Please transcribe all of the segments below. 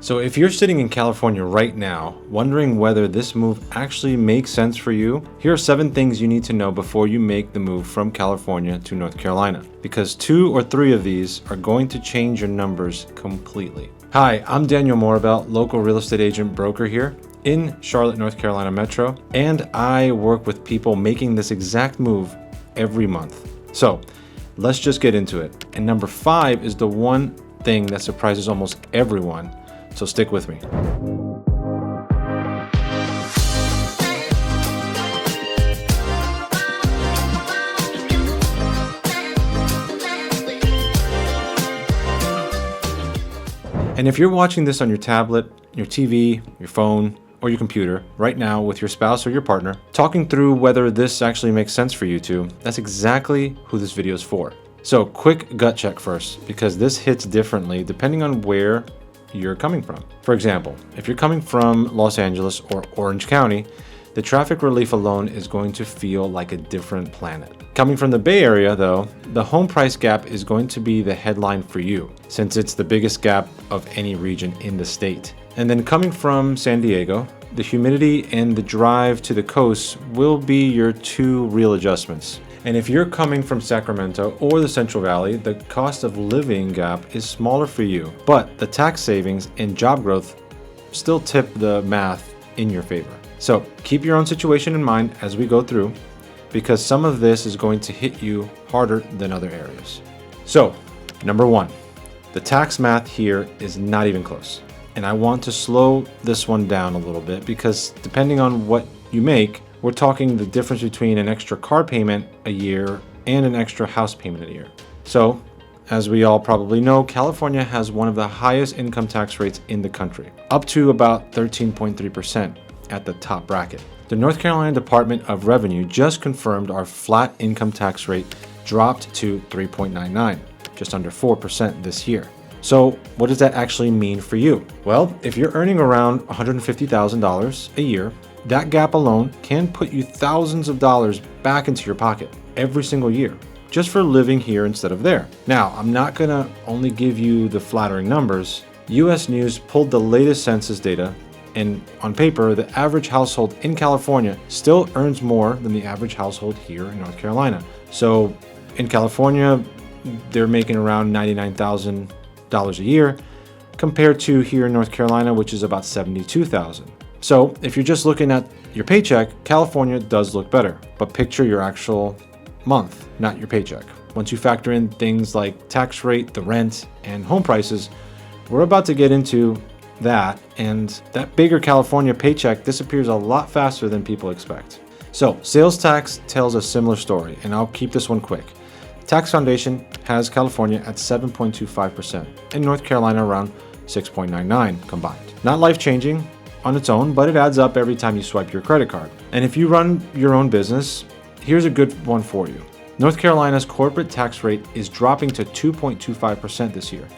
So if you're sitting in California right now, wondering whether this move actually makes sense for you, here are 7 things you need to know before you make the move from California to North Carolina, because 2 or 3 of these are going to change your numbers completely. Hi, I'm Daniel Morabelt, local real estate agent broker here in Charlotte, North Carolina Metro, and I work with people making this exact move every month. So let's just get into it. And number 5 is the one thing that surprises almost everyone. So stick with me. And if you're watching this on your tablet, your TV, your phone, or your computer right now with your spouse or your partner, talking through whether this actually makes sense for you two, that's exactly who this video is for. So quick gut check first, because this hits differently depending on where you're coming from. For example, if you're coming from Los Angeles or Orange County, the traffic relief alone is going to feel like a different planet. Coming from the Bay Area though, the home price gap is going to be the headline for you, since it's the biggest gap of any region in the state. And then coming from San Diego, the humidity and the drive to the coast will be your 2 real adjustments. And if you're coming from Sacramento or the Central Valley, the cost of living gap is smaller for you, but the tax savings and job growth still tip the math in your favor. So keep your own situation in mind as we go through, because some of this is going to hit you harder than other areas. So, number 1, the tax math here is not even close. And I want to slow this one down a little bit, because depending on what you make, we're talking the difference between an extra car payment a year and an extra house payment a year. So, as we all probably know, California has one of the highest income tax rates in the country, up to about 13.3% at the top bracket. The North Carolina Department of Revenue just confirmed our flat income tax rate dropped to 3.99, just under 4% this year. So what does that actually mean for you? Well, if you're earning around $150,000 a year, that gap alone can put you thousands of dollars back into your pocket every single year, just for living here instead of there. Now, I'm not gonna only give you the flattering numbers. US News pulled the latest census data, and on paper, the average household in California still earns more than the average household here in North Carolina. So in California, they're making around $99,000 a year, compared to here in North Carolina, which is about $72,000. So if you're just looking at your paycheck, California does look better, but picture your actual month, not your paycheck. Once you factor in things like tax rate, the rent, and home prices, we're about to get into that, and that bigger California paycheck disappears a lot faster than people expect. So sales tax tells a similar story, and I'll keep this one quick. Tax Foundation has California at 7.25% and North Carolina around 6.99 combined. Not life-changing on its own, but it adds up every time you swipe your credit card. And if you run your own business, here's a good one for you. North Carolina's corporate tax rate is dropping to 2.25% this year,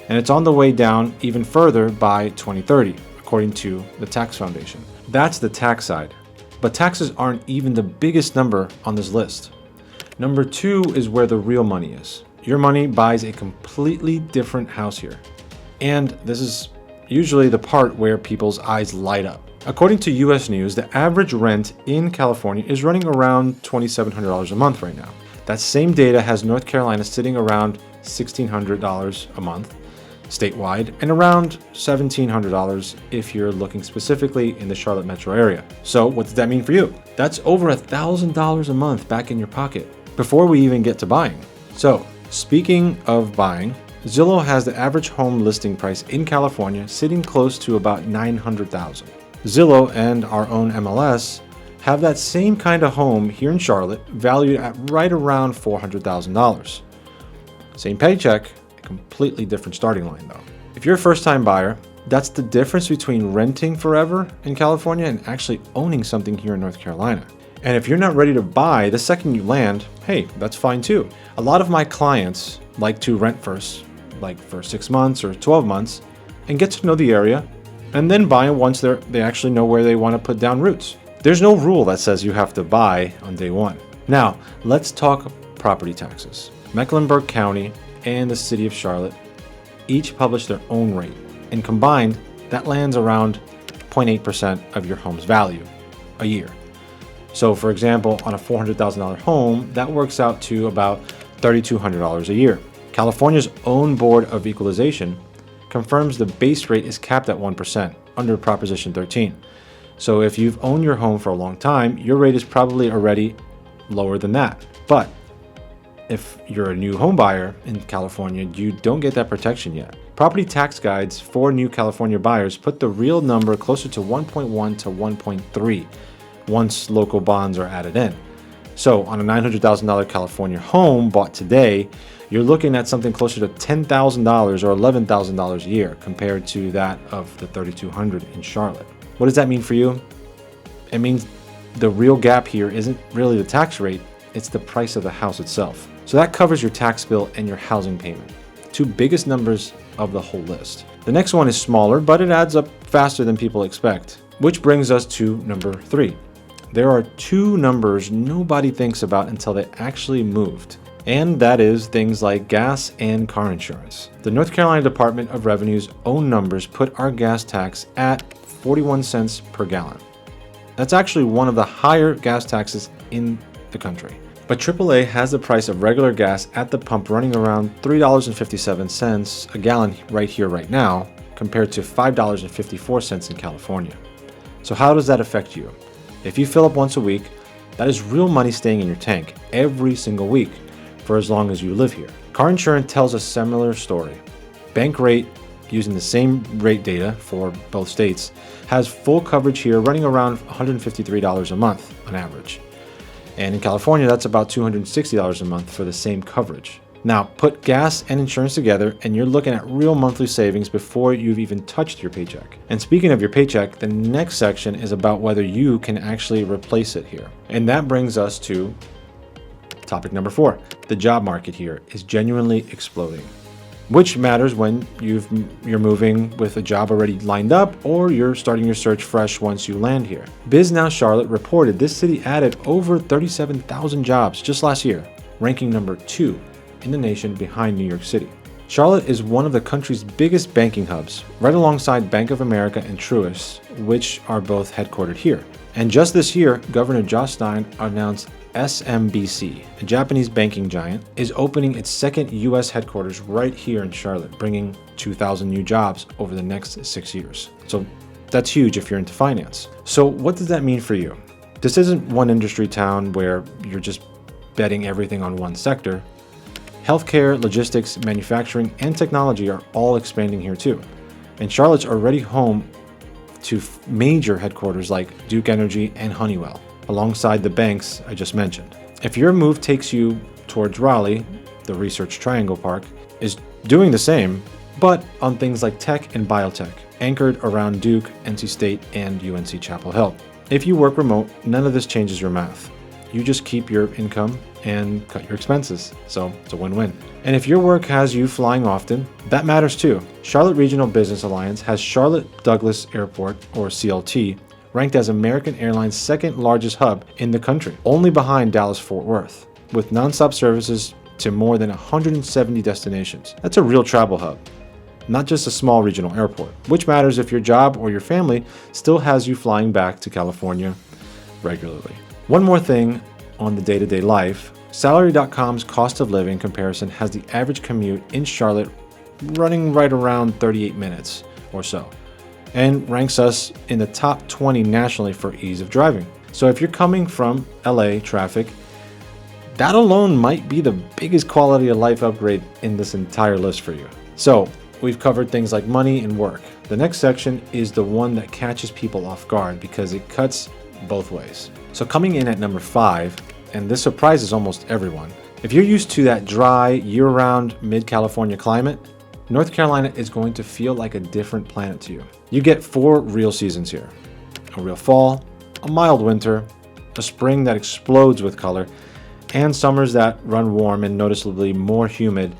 and it's on the way down even further by 2030, according to the Tax Foundation. That's the tax side, but taxes aren't even the biggest number on this list. Number 2 is where the real money is. Your money buys a completely different house here, and this is usually the part where people's eyes light up. According to US News, the average rent in California is running around $2,700 a month right now. That same data has North Carolina sitting around $1,600 a month statewide, and around $1,700 if you're looking specifically in the Charlotte metro area. So what does that mean for you? That's over $1,000 a month back in your pocket before we even get to buying. So speaking of buying, Zillow has the average home listing price in California sitting close to about $900,000. Zillow and our own MLS have that same kind of home here in Charlotte, valued at right around $400,000. Same paycheck, a completely different starting line though. If you're a first-time buyer, that's the difference between renting forever in California and actually owning something here in North Carolina. And if you're not ready to buy the second you land, hey, that's fine too. A lot of my clients like to rent first, like for 6 months or 12 months, and get to know the area, and then buy once they actually know where they want to put down roots. There's no rule that says you have to buy on day one. Now, let's talk property taxes. Mecklenburg County and the city of Charlotte each publish their own rate. And combined, that lands around 0.8% of your home's value a year. So for example, on a $400,000 home, that works out to about $3,200 a year. California's own Board of Equalization confirms the base rate is capped at 1% under Proposition 13. So if you've owned your home for a long time, your rate is probably already lower than that. But if you're a new home buyer in California, you don't get that protection yet. Property tax guides for new California buyers put the real number closer to 1.1 to 1.3 once local bonds are added in. So on a $900,000 California home bought today, you're looking at something closer to $10,000 or $11,000 a year compared to that of the $3,200 in Charlotte. What does that mean for you? It means the real gap here isn't really the tax rate, it's the price of the house itself. So that covers your tax bill and your housing payment, the two biggest numbers of the whole list. The next one is smaller, but it adds up faster than people expect, which brings us to number 3. There are two numbers nobody thinks about until they actually moved, and that is things like gas and car insurance. The North Carolina Department of Revenue's own numbers put our gas tax at 41 cents per gallon. That's actually one of the higher gas taxes in the country. But AAA has the price of regular gas at the pump running around $3.57 a gallon right here, right now, compared to $5.54 in California. So how does that affect you? If you fill up once a week, that is real money staying in your tank every single week for as long as you live here. Car insurance tells a similar story. Bank Rate, using the same rate data for both states, has full coverage here running around $153 a month on average. And in California, that's about $260 a month for the same coverage. Now, put gas and insurance together, and you're looking at real monthly savings before you've even touched your paycheck. And speaking of your paycheck, the next section is about whether you can actually replace it here. And that brings us to topic number 4. The job market here is genuinely exploding, which matters when you're moving with a job already lined up or you're starting your search fresh once you land here. BizNow Charlotte reported this city added over 37,000 jobs just last year, ranking number 2 in the nation behind New York City. Charlotte is one of the country's biggest banking hubs, right alongside Bank of America and Truist, which are both headquartered here. And just this year, Governor Josh Stein announced SMBC, a Japanese banking giant, is opening its second U.S. headquarters right here in Charlotte, bringing 2,000 new jobs over the next 6 years. So that's huge if you're into finance. So what does that mean for you? This isn't one industry town where you're just betting everything on one sector. Healthcare, logistics, manufacturing, and technology are all expanding here too. And Charlotte's already home to major headquarters like Duke Energy and Honeywell, alongside the banks I just mentioned. If your move takes you towards Raleigh, the Research Triangle Park is doing the same, but on things like tech and biotech, anchored around Duke, NC State, and UNC Chapel Hill. If you work remote, none of this changes your math. You just keep your income and cut your expenses. So it's a win-win. And if your work has you flying often, that matters too. Charlotte Regional Business Alliance has Charlotte Douglas Airport, or CLT, ranked as American Airlines' second largest hub in the country, only behind Dallas-Fort Worth, with nonstop services to more than 170 destinations. That's a real travel hub, not just a small regional airport, which matters if your job or your family still has you flying back to California regularly. One more thing on the day-to-day life, Salary.com's cost of living comparison has the average commute in Charlotte running right around 38 minutes or so, and ranks us in the top 20 nationally for ease of driving. So if you're coming from LA traffic, that alone might be the biggest quality of life upgrade in this entire list for you. So we've covered things like money and work. The next section is the one that catches people off guard because it cuts both ways. So coming in at number 5, and this surprises almost everyone, if you're used to that dry, year-round mid-California climate, North Carolina is going to feel like a different planet to you. You get 4 real seasons here: a real fall, a mild winter, a spring that explodes with color, and summers that run warm and noticeably more humid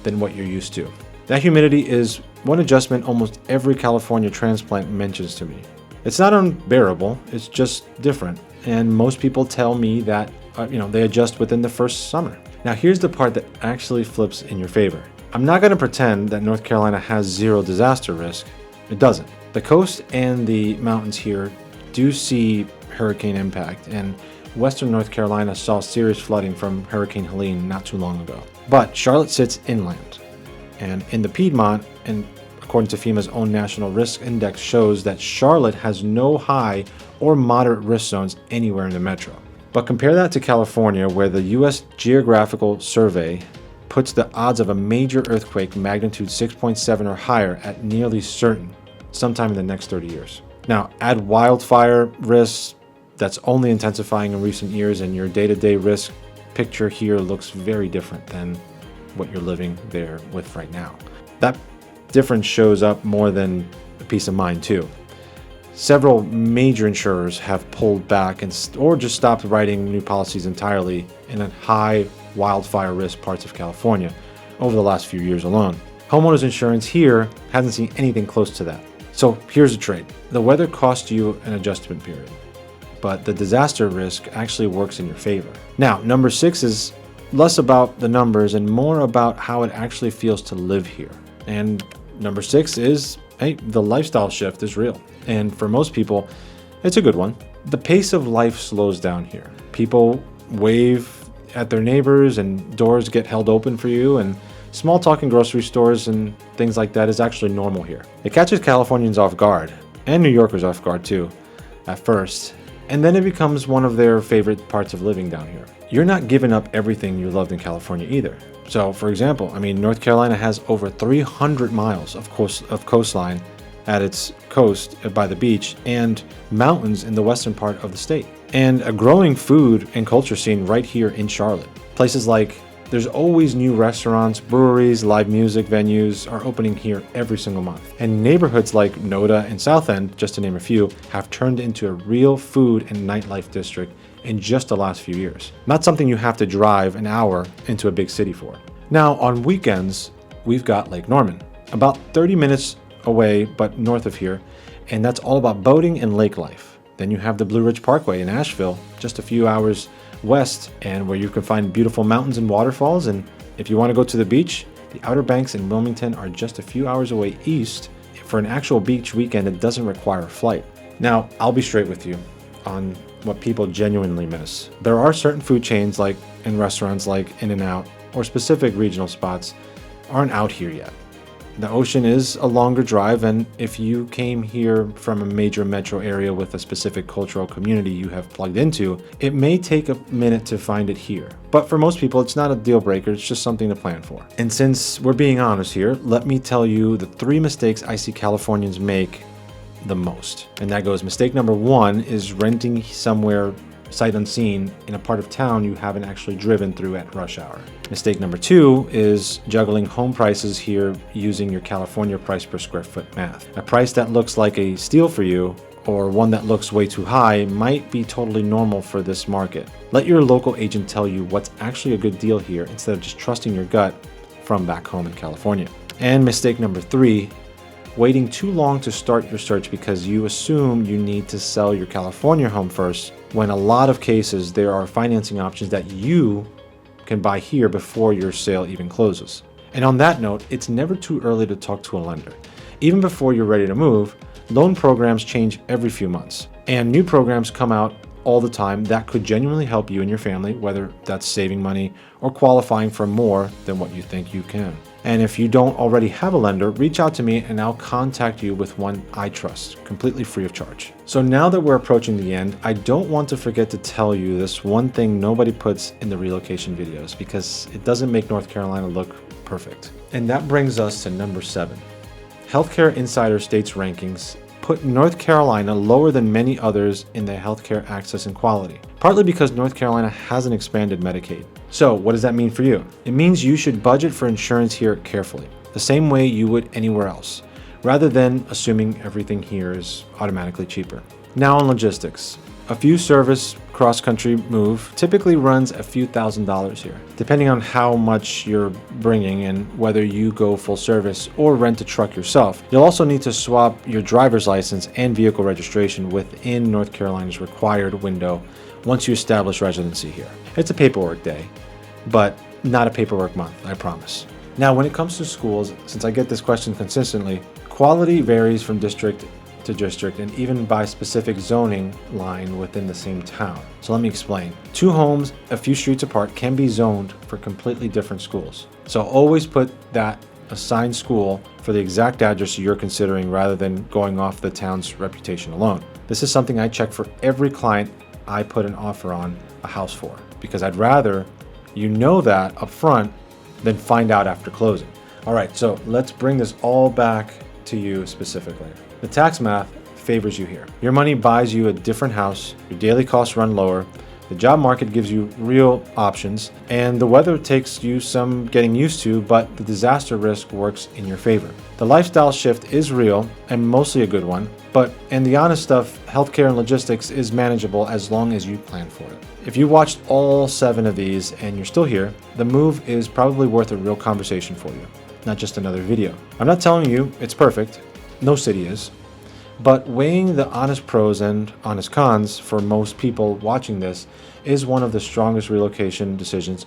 than what you're used to. That humidity is one adjustment almost every California transplant mentions to me. It's not unbearable, it's just different. And most people tell me that they adjust within the first summer. Now here's the part that actually flips in your favor. I'm not going to pretend that North Carolina has zero disaster risk, It doesn't. The coast and the mountains here do see hurricane impact, and western North Carolina saw serious flooding from Hurricane Helene not too long ago. But Charlotte sits inland, and in the Piedmont, and according to FEMA's own National Risk Index shows that Charlotte has no high or moderate risk zones anywhere in the metro. But compare that to California, where the U.S. Geographical Survey puts the odds of a major earthquake magnitude 6.7 or higher at nearly certain sometime in the next 30 years. Now, add wildfire risks that's only intensifying in recent years, and your day-to-day risk picture here looks very different than what you're living there with right now. That difference shows up more than a peace of mind too. Several major insurers have pulled back or just stopped writing new policies entirely in high wildfire risk parts of California over the last few years alone. Homeowners insurance here hasn't seen anything close to that. So here's the trade. The weather costs you an adjustment period, but the disaster risk actually works in your favor. Now, number 6 is less about the numbers and more about how it actually feels to live here. And number 6 is, hey, the lifestyle shift is real. And for most people, it's a good one. The pace of life slows down here. People wave at their neighbors and doors get held open for you, and small talk in grocery stores and things like that is actually normal here. It catches Californians off guard, and New Yorkers off guard too, at first, and then it becomes one of their favorite parts of living down here. You're not giving up everything you loved in California either. So, for example, North Carolina has over 300 miles of coastline at its coast by the beach and mountains in the western part of the state. And a growing food and culture scene right here in Charlotte. Places like there's always new restaurants, breweries, live music venues are opening here every single month. And neighborhoods like Noda and South End, just to name a few, have turned into a real food and nightlife district in just the last few years. Not something you have to drive an hour into a big city for. Now, on weekends, we've got Lake Norman, about 30 minutes away but north of here, and that's all about boating and lake life. Then you have the Blue Ridge Parkway in Asheville, just a few hours west, and where you can find beautiful mountains and waterfalls. And if you want to go to the beach, the Outer Banks in Wilmington are just a few hours away east. For an actual beach weekend, it doesn't require a flight. Now, I'll be straight with you on what people genuinely miss. There are certain food chains and restaurants like In-N-Out or specific regional spots aren't out here yet. The ocean is a longer drive, and if you came here from a major metro area with a specific cultural community you have plugged into, it may take a minute to find it here. But for most people, it's not a deal breaker, it's just something to plan for. And since we're being honest here, let me tell you the 3 mistakes I see Californians make the most. And that goes, mistake number 1 is renting somewhere sight unseen in a part of town you haven't actually driven through at rush hour. Mistake number 2 is juggling home prices here using your California price per square foot math. A price that looks like a steal for you or one that looks way too high might be totally normal for this market. Let your local agent tell you what's actually a good deal here instead of just trusting your gut from back home in California. And mistake number 3, waiting too long to start your search because you assume you need to sell your California home first, when a lot of cases there are financing options that you can buy here before your sale even closes. And on that note, it's never too early to talk to a lender. Even before you're ready to move, loan programs change every few months, and new programs come out all the time that could genuinely help you and your family, whether that's saving money or qualifying for more than what you think you can. And if you don't already have a lender, reach out to me and I'll contact you with one I trust, completely free of charge. So now that we're approaching the end, I don't want to forget to tell you this one thing nobody puts in the relocation videos because it doesn't make North Carolina look perfect. And that brings us to number 7. Healthcare Insider States rankings put North Carolina lower than many others in the healthcare access and quality, partly because North Carolina hasn't expanded Medicaid. So what does that mean for you? It means you should budget for insurance here carefully, the same way you would anywhere else, rather than assuming everything here is automatically cheaper. Now on logistics. A few service cross-country move typically runs a few $1,000s here, depending on how much you're bringing and whether you go full service or rent a truck yourself. You'll also need to swap your driver's license and vehicle registration within North Carolina's required window once you establish residency here. It's a paperwork day, but not a paperwork month, I promise. Now, when it comes to schools, since I get this question consistently, Quality varies from district to district and even by specific zoning line within the same town. So let me explain. Two homes a few streets apart can be zoned for completely different schools. So always put that assigned school for the exact address you're considering rather than going off the town's reputation alone. This is something I check for every client I put an offer on a house for, because I'd rather you know that up front than find out after closing. All right, so let's bring this all back to you specifically. The tax math favors you here. Your money buys you a different house, your daily costs run lower, the job market gives you real options, and the weather takes you some getting used to, but the disaster risk works in your favor. The lifestyle shift is real and mostly a good one, and the honest stuff, healthcare and logistics, is manageable as long as you plan for it. If you watched all 7 of these and you're still here, the move is probably worth a real conversation for you, not just another video. I'm not telling you it's perfect, no city is, but weighing the honest pros and honest cons for most people watching this is one of the strongest relocation decisions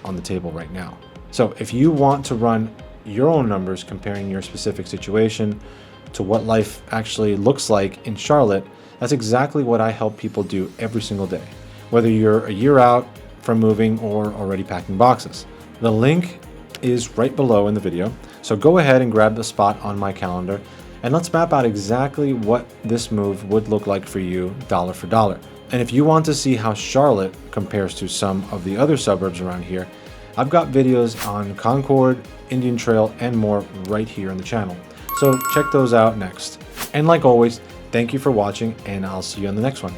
on the table right now. So if you want to run your own numbers comparing your specific situation to what life actually looks like in Charlotte, that's exactly what I help people do every single day, whether you're a year out from moving or already packing boxes. The link is right below in the video, so go ahead and grab the spot on my calendar and let's map out exactly what this move would look like for you dollar for dollar. And if you want to see how Charlotte compares to some of the other suburbs around here, I've got videos on Concord, Indian Trail, and more right here on the channel. So check those out next. And like always, thank you for watching, and I'll see you on the next one.